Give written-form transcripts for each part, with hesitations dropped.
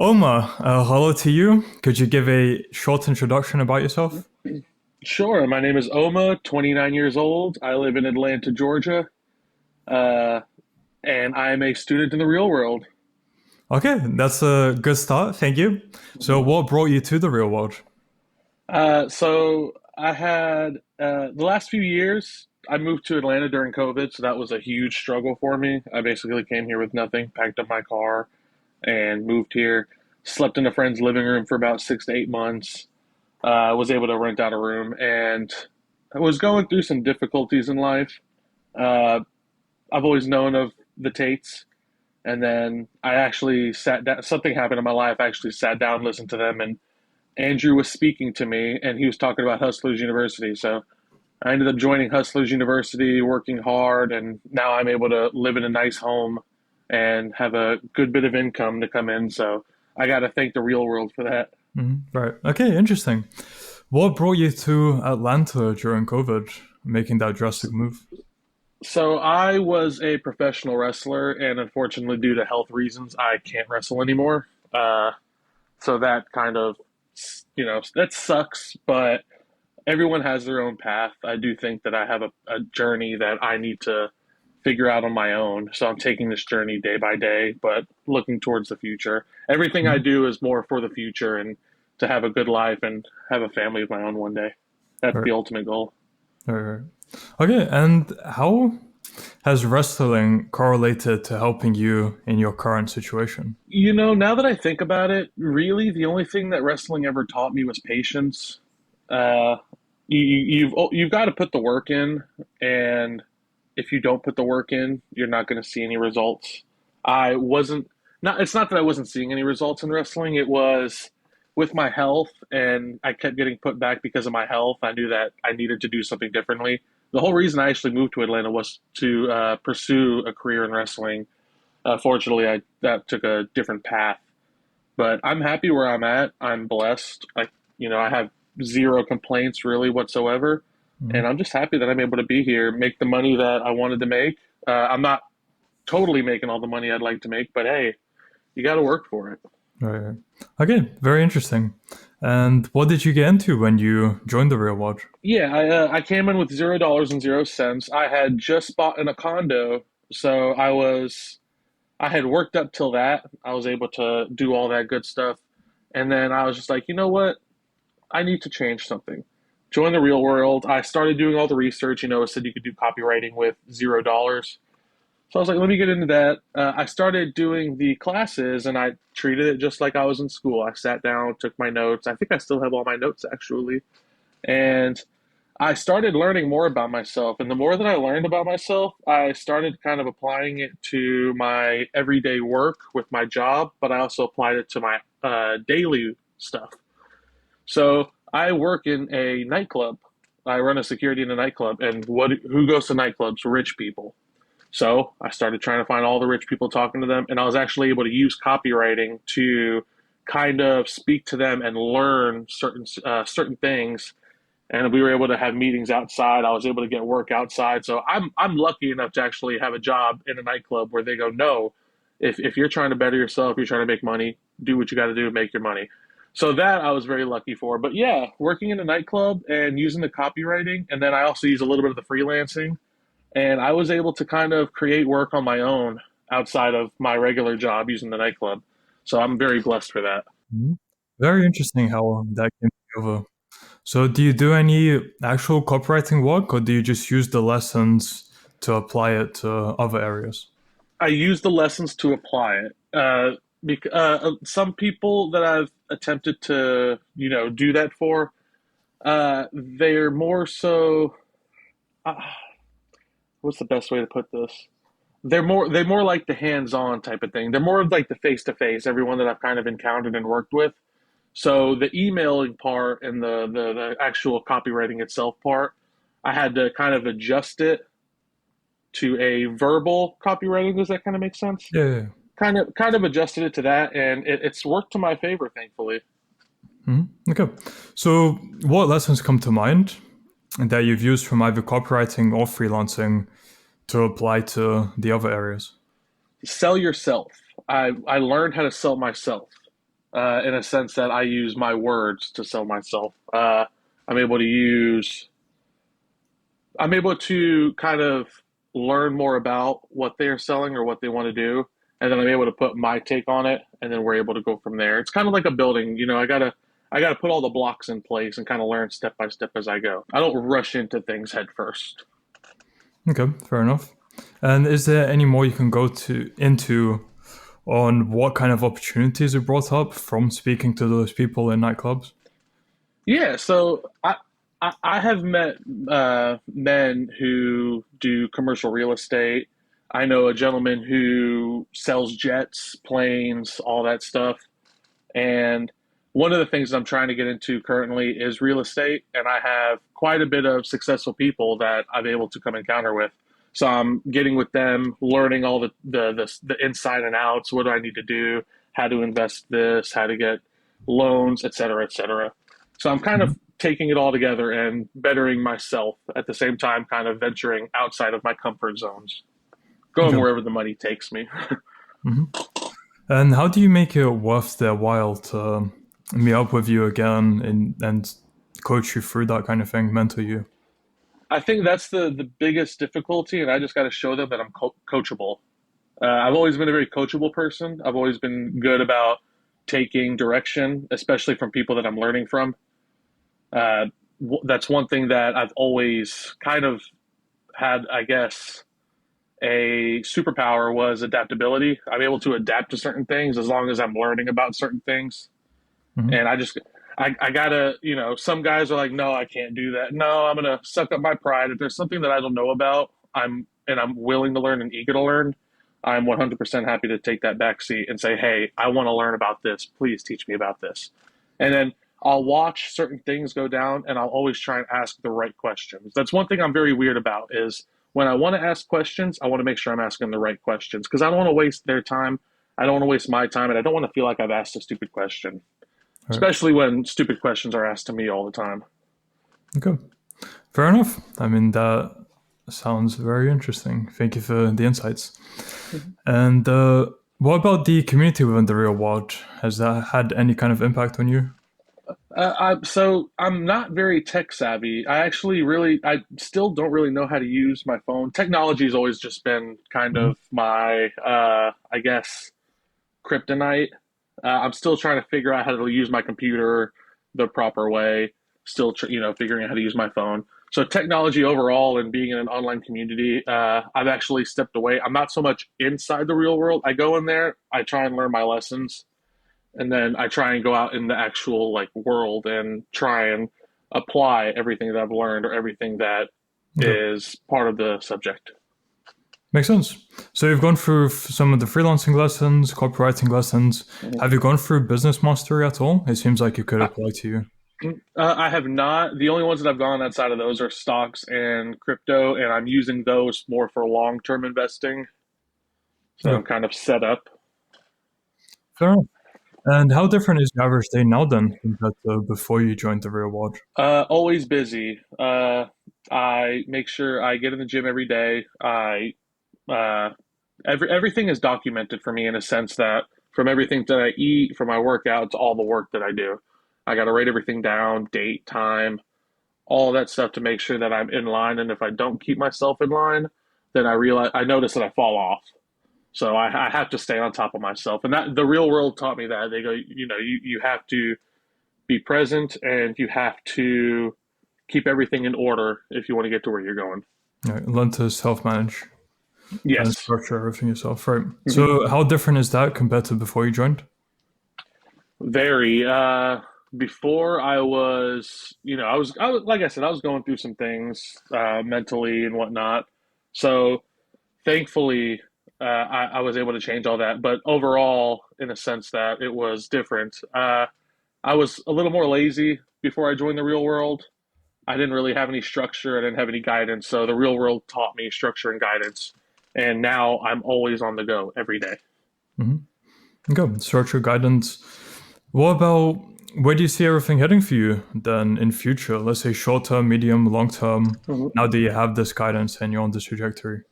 Oma, hello to you. Could you give a short introduction about yourself? Sure. My name is Oma, 29 years old. I live in Atlanta, Georgia, uh, and I'm a student in the real world. Okay, that's a good start. Thank you. So, Mhm. what brought you to the real world? So I had the last few years, I moved to Atlanta during COVID, so that was a huge struggle for me. I basically came here with nothing, packed up my car, and moved here. Slept in a friend's living room for about 6 to 8 months. I was able to rent out a room, and I was going through some difficulties in life. Uh, I've always known of the Tates. And then I actually sat down, something happened in my life. I actually sat down, listened to them, and Andrew was speaking to me, and he was talking about Hustlers University. So I ended up joining Hustlers University, working hard, and now I'm able to live in a nice home and have a good bit of income to come in. So I got to thank the real world for that. Right. Okay, interesting. What brought you to Atlanta during COVID, making that drastic move? So I was a professional wrestler, and unfortunately, due to health reasons, I can't wrestle anymore. So that kind of, that sucks, but everyone has their own path. I do think that I have a journey that I need to figure out on my own. So I'm taking this journey day by day, but looking towards the future. Everything I Mhm. do is more for the future and to have a good life and have a family of my own one day. That's Right, the ultimate goal. right. Okay, and how has wrestling correlated to helping you in your current situation? Now that I think about it, really the only thing that wrestling ever taught me was patience. Uh, you've got to put the work in, and if you don't put the work in, you're not going to see any results. I wasn't not. It's not that I wasn't seeing any results in wrestling. It was with my health, and I kept getting put back because of my health. I knew that I needed to do something differently. The whole reason I actually moved to Atlanta was to pursue a career in wrestling. Fortunately, I that took a different path, but I'm happy where I'm at. I'm blessed. I have zero complaints really whatsoever, and Mhm. I'm just happy that I'm able to be here, make the money that I wanted to make. I'm not totally making all the money I'd like to make, but hey, you got to work for it. Right, right. Okay, very interesting. And what did you get into when you joined the real world? Yeah, I came in with $0 and 0 cents. I had just bought in a condo, so I had worked up till that. I was able to do all that good stuff, and then I was just like, you know what? I need to change something. Join the real world. I started doing all the research. It said you could do copywriting with $0. So I was like, let me get into that. I started doing the classes and I treated it just like I was in school. I sat down, took my notes. I think I still have all my notes actually. And I started learning more about myself. And the more that I learned about myself, I started kind of applying it to my everyday work with my job, but I also applied it to my daily stuff. So I work in a nightclub. I run a security in a nightclub, and who goes to nightclubs? Rich people. So I started trying to find all the rich people, talking to them, and I was actually able to use copywriting to kind of speak to them and learn certain things. And we were able to have meetings outside. I was able to get work outside. So I'm lucky enough to actually have a job in a nightclub where they go, no, if you're trying to better yourself, you're trying to make money, do what you got to do to make your money. So that I was very lucky for. But yeah, working in a nightclub and using the copywriting, and then I also use a little bit of the freelancing, and I was able to kind of create work on my own outside of my regular job using the nightclub. So I'm very blessed for that. Mhm. Very interesting how that came together. So, do you do any actual copywriting work, or do you just use the lessons to apply it to other areas? I use the lessons to apply it. Some people that I've attempted to, do that for, they're more so. Uh, what's the best way to put this? They're more like the hands-on type of thing. They're more of like the face-to-face. Everyone that I've kind of encountered and worked with. So the emailing part and the actual copywriting itself part, I had to kind of adjust it to a verbal copywriting. Does that kind of make sense? Yeah. Yeah. Kind of adjusted it to that, and it's worked to my favor, thankfully. Okay. So, what lessons come to mind that you've used from either copywriting or freelancing to apply to the other areas? Sell yourself. I learned how to sell myself. in a sense that I use my words to sell myself. I'm able to use, I'm able to kind of learn more about what they're selling or what they want to do, and then I'm able to put my take on it, and then we're able to go from there. It's kind of like a building, I gotta put all the blocks in place and kind of learn step by step as I go. I don't rush into things head first. Okay, fair enough. And is there any more you can go into on what kind of opportunities are brought up from speaking to those people in nightclubs? Yeah, so I have met men who do commercial real estate. I know a gentleman who sells jets, planes, all that stuff. And one of the things I'm trying to get into currently is real estate, and I have quite a bit of successful people that I'm able to come encounter with. So I'm getting with them, learning all the inside and outs. What do I need to do? How to invest this? How to get loans, et cetera, et cetera. So I'm kind of Mhm. taking it all together and bettering myself at the same time, kind of venturing outside of my comfort zones, going Okay. wherever the money takes me. hmm And how do you make it worth their while to meet up with you again and coach you through that kind of thing, mentor you? I think that's the biggest difficulty, and I just got to show them that I'm coachable. I've always been a very coachable person. I've always been good about taking direction, especially from people that I'm learning from. Uh, that's one thing that I've always kind of had, I guess, a superpower was adaptability. I'm able to adapt to certain things as long as I'm learning about certain things. hmm And I gotta, some guys are like, no, I can't do that. No, I'm gonna suck up my pride. If there's something that I don't know about, I'm willing to learn and eager to learn. I'm 100% happy to take that back seat and say, hey, I want to learn about this. Please teach me about this. And then I'll watch certain things go down, and I'll always try and ask the right questions. That's one thing I'm very weird about is when I want to ask questions, I want to make sure I'm asking the right questions because I don't want to waste their time. I don't want to waste my time, and I don't want to feel like I've asked a stupid question, Right. especially when stupid questions are asked to me all the time. Okay. Fair enough. I mean, that sounds very interesting. Thank you for the insights. And what about the community within the real world? Has that had any kind of impact on you? So I'm not very tech savvy. I still don't really know how to use my phone. Technology has always just been kind Mhm. of my, I guess, kryptonite. I'm still trying to figure out how to use my computer the proper way. Still, figuring out how to use my phone. So technology overall and being in an online community, I've actually stepped away. I'm not so much inside the real world. I go in there, I try and learn my lessons, and then I try and go out in the actual like world and try and apply everything that I've learned or everything that Okay. is part of the subject. Makes sense. So you've gone through some of the freelancing lessons, copywriting lessons. Have you gone through business mastery at all? It seems like it could I, apply to you. I have not. The only ones that I've gone outside of those are stocks and crypto, and I'm using those more for long term investing. So I'm Okay. kind of set up. Fair enough. And how different is the average day now then compared to before you joined the real world? Always busy. I make sure I get in the gym every day. Uh, everything is documented for me in a sense that from everything that I eat, from my workout to all the work that I do, I got to write everything down, date, time, all that stuff to make sure that I'm in line. And if I don't keep myself in line, then I notice that I fall off. So I have to stay on top of myself. And that the real world taught me that they go, you have to be present and you have to keep everything in order if you want to get to where you're going. Learn to self manage and Yes. structure everything yourself, right? Mm-hmm. So how different is that compared to before you joined? Very. Before I was, like I said, I was going through some things mentally and whatnot. So thankfully, I was able to change all that. But overall, in a sense that it was different. I was a little more lazy before I joined the real world. I didn't really have any structure. I didn't have any guidance. So the real world taught me structure and guidance. And now I'm always on the go every day. hmm Okay, structure guidance. What about where do you see everything heading for you then in future? Let's say short term, medium, long term. Mhm. Now that you have this guidance and you're on this trajectory.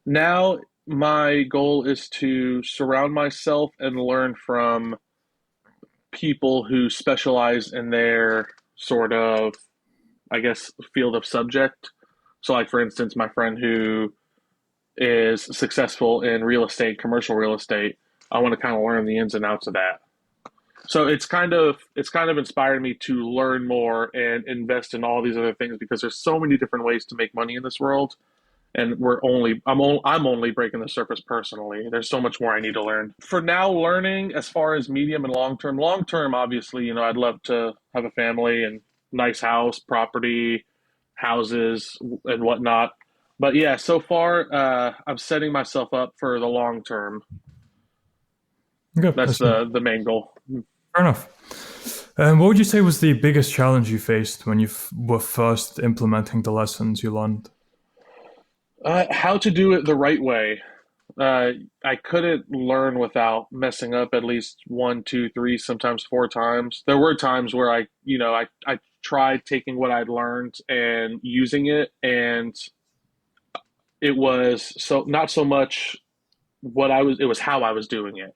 Now, my goal is to surround myself and learn from people who specialize in their sort of, I guess, field of subject. So, like for instance, my friend who is successful in real estate, commercial real estate, I want to kind of learn the ins and outs of that. So it's kind of inspired me to learn more and invest in all these other things because there's so many different ways to make money in this world, and I'm only breaking the surface personally. There's so much more I need to learn. For now, learning as far as medium and long term. Long term, obviously, I'd love to have a family and nice house, property, houses, and whatnot. But yeah, so far, I'm setting myself up for the long term. Okay, I That's see. the main goal. Fair enough. And what would you say was the biggest challenge you faced when you were first implementing the lessons you learned? How to do it the right way. Uh, I couldn't learn without messing up at least one, two, three, sometimes four times. There were times where I tried taking what I'd learned and using it, and it was so not so much it was how I was doing it.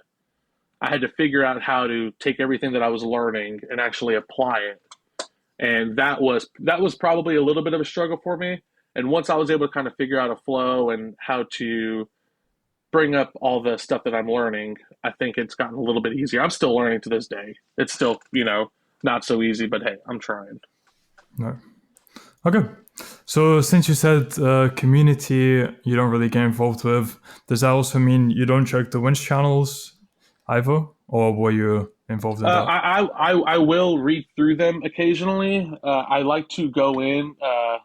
I had to figure out how to take everything that I was learning and actually apply it. And that was probably a little bit of a struggle for me. And once I was able to kind of figure out a flow and how to bring up all the stuff that I'm learning, I think it's gotten a little bit easier. I'm still learning to this day. It's still, not so easy, but hey, I'm trying. No. Okay. So since you said community you don't really get involved with, does that also mean you don't check the winch channels either? Or were you involved in that? I will read through them occasionally. I like to go in,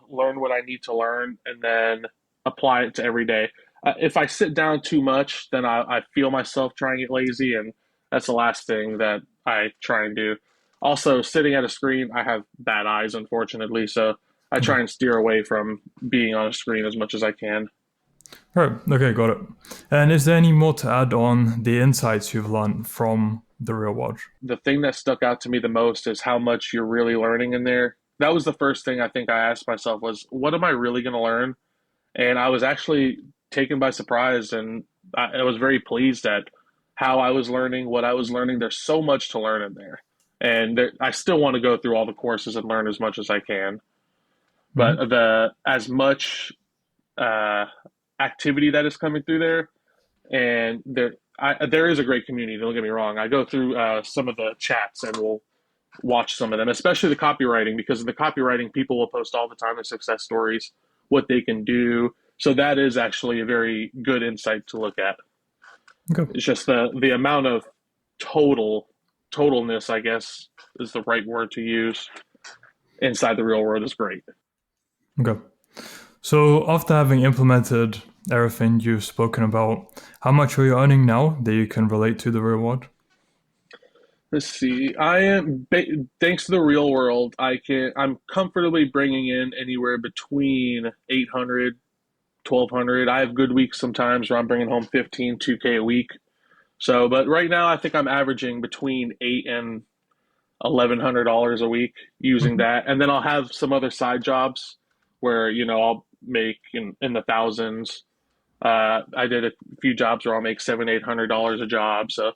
learn what I need to learn, and then apply it to every day. If I sit down too much, then I feel myself trying to get lazy, and that's the last thing that I try and do. Also, sitting at a screen, I have bad eyes, unfortunately, so I Okay. try and steer away from being on a screen as much as I can. Right. Okay, got it. And is there any more to add on the insights you've learned from the real world? The thing that stuck out to me the most is how much you're really learning in there. That was the first thing I think I asked myself was, what am I really going to learn? And I was actually taken by surprise, and I was very pleased at how I was learning, what I was learning. There's so much to learn in there, and I still want to go through all the courses and learn as much as I can. But Hmm. the as much uh, activity that is coming through there, and there is a great community. Don't get me wrong. I go through some of the chats and we'll watch some of them, especially the copywriting, because in the copywriting, people will post all the time their success stories, what they can do. So that is actually a very good insight to look at. Okay. It's just the amount of totalness, I guess, is the right word to use inside the real world is great. Okay. So after having implemented everything you've spoken about, how much are you earning now that you can relate to the real world? Let's see. Thanks to the real world, I'm comfortably bringing in anywhere between 800, 1,200. I have good weeks sometimes where I'm bringing home 15, 2K a week. So, but right now I think I'm averaging between eight and $1,100 a week using Mhm. that, and then I'll have some other side jobs where I'll make in the thousands. I did a few jobs where I'll make $700, $800 a job. So,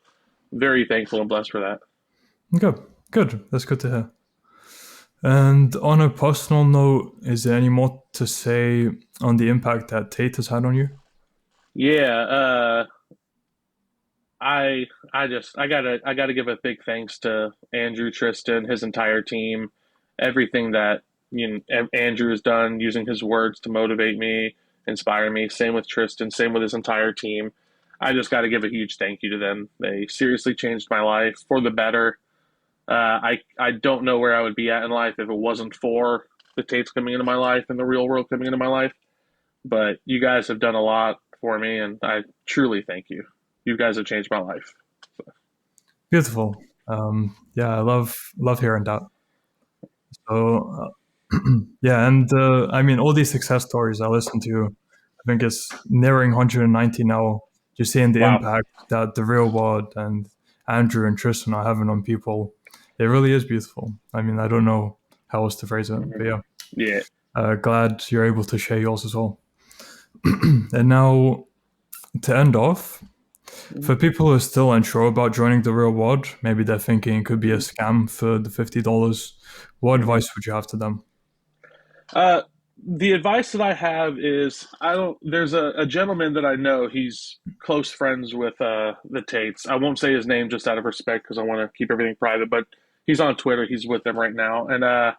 very thankful and blessed for that. Okay. Good. That's good to hear. And on a personal note, is there any more to say on the impact that Tate has had on you? Yeah, I gotta give a big thanks to Andrew, Tristan, his entire team, everything that Andrew has done using his words to motivate me, inspire me. Same with Tristan, same with his entire team. I just got to give a huge thank you to them. They seriously changed my life for the better. I don't know where I would be at in life if it wasn't for the Tates coming into my life and the real world coming into my life. But you guys have done a lot for me, and I truly thank you. You guys have changed my life. Beautiful. Yeah, I love hearing that. So yeah, and I mean all these success stories I listen to, I think it's nearing 190 now. Just seeing the Wow. impact that the real world and Andrew and Tristan are having on people, it really is beautiful. I mean, I don't know how else to phrase it, but Mhm. yeah, Yeah. glad you're able to share yours as well. And now to end off, For people who are still unsure about joining the real world, maybe they're thinking it could be a scam for the $50. What Mhm. advice would you have to them? Uh, the advice that I have is I don't. There's a gentleman that I know. He's close friends with the Tates. I won't say his name just out of respect because I want to keep everything private. But he's on Twitter. He's with them right now, and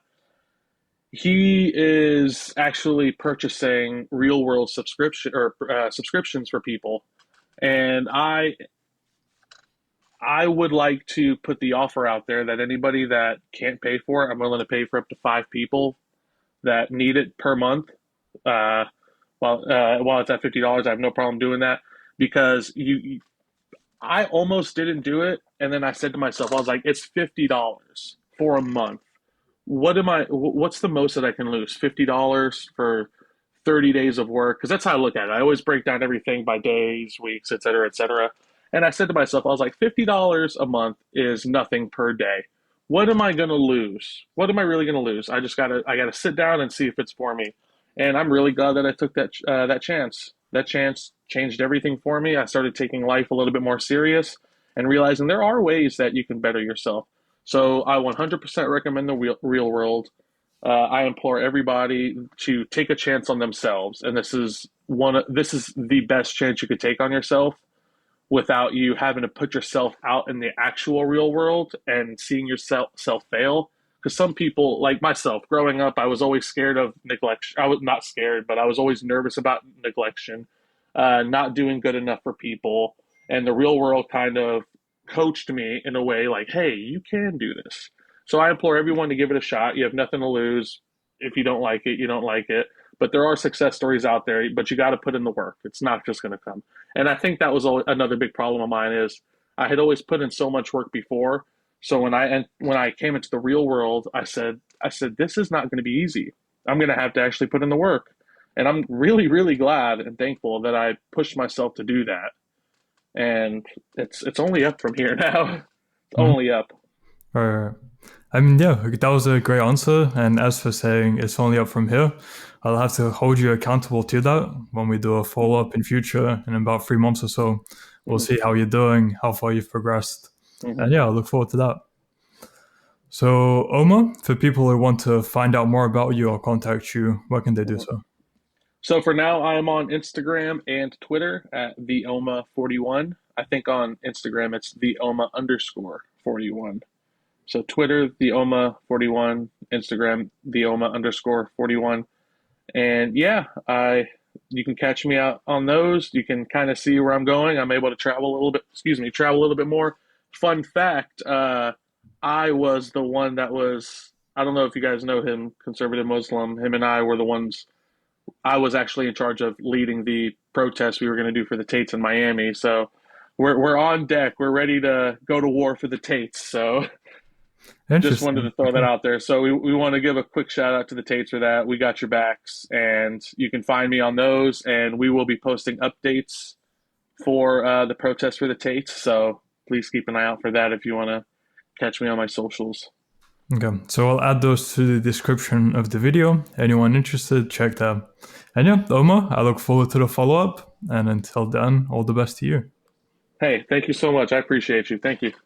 he is actually purchasing real world subscriptions for people. And I would like to put the offer out there that anybody that can't pay for it, I'm willing to pay for up to 5 people that need it per month. Uh, while it's at $50, I have no problem doing that because I almost didn't do it, and then I said to myself, I was like, it's $50 for a month. What's the most that I can lose? $50 for 30 days of work? Because that's how I look at it. I always break down everything by days, weeks, et cetera, et cetera. And I said to myself, I was like, $50 a month is nothing per day. What am I going to lose? What am I really going to lose? I gotta sit down and see if it's for me. And I'm really glad that I took that chance. That chance changed everything for me. I started taking life a little bit more serious and realizing there are ways that you can better yourself. So I 100% recommend the real world. I implore everybody to take a chance on themselves, and this is the best chance you could take on yourself without you having to put yourself out in the actual real world and seeing yourself fail. Because some people, like myself, growing up, I was always scared of neglect. I was not scared, but I was always nervous about neglection, not doing good enough for people. And the real world kind of coached me in a way like, hey, you can do this. So I implore everyone to give it a shot. You have nothing to lose. If you don't like it, you don't like it. But there are success stories out there, but you got to put in the work. It's not just going to come. And I think that was another big problem of mine is I had always put in so much work before. So when I came into the real world, I said this is not going to be easy. I'm going to have to actually put in the work. And I'm really glad and thankful that I pushed myself to do that. And it's only up from here now. It's Mhm. only up. Or, I mean, yeah, that was a great answer. And as for saying it's only up from here, I'll have to hold you accountable to that when we do a follow Mm-hmm. up in future in about 3 months or so. We'll Mm-hmm. see how you're doing, how far you've progressed. Mm-hmm. And yeah, I look forward to that. So, Omar, for people who want to find out more about you or contact you, where can they do Mm-hmm. so? So for now, I am on Instagram and Twitter at theoma41. I think on Instagram it's theoma_41. So Twitter, theoma41, Instagram, theoma_41. And yeah, I you can catch me out on those. You can kind of see where I'm going. I'm able to travel a little bit, travel a little bit more. Fun fact, I was the one that was, I don't know if you guys know him, conservative Muslim. Him and I were the ones, I was actually in charge of leading the protest we were going to do for the Tates in Miami. So we're on deck. We're ready to go to war for the Tates. So just wanted Interesting. to throw that Okay. out there. So we want to give a quick shout out to the Tates for that. We got your backs, and you can find me on those, and we will be posting updates for the protest for the Tates. So please keep an eye out for that if you want to catch me on my socials. Okay. So I'll add those to the description of the video. Anyone interested, check that. And yeah, Omar, I look forward to the follow up. And until then, all the best to you. Hey, thank you so much. I appreciate you. Thank you.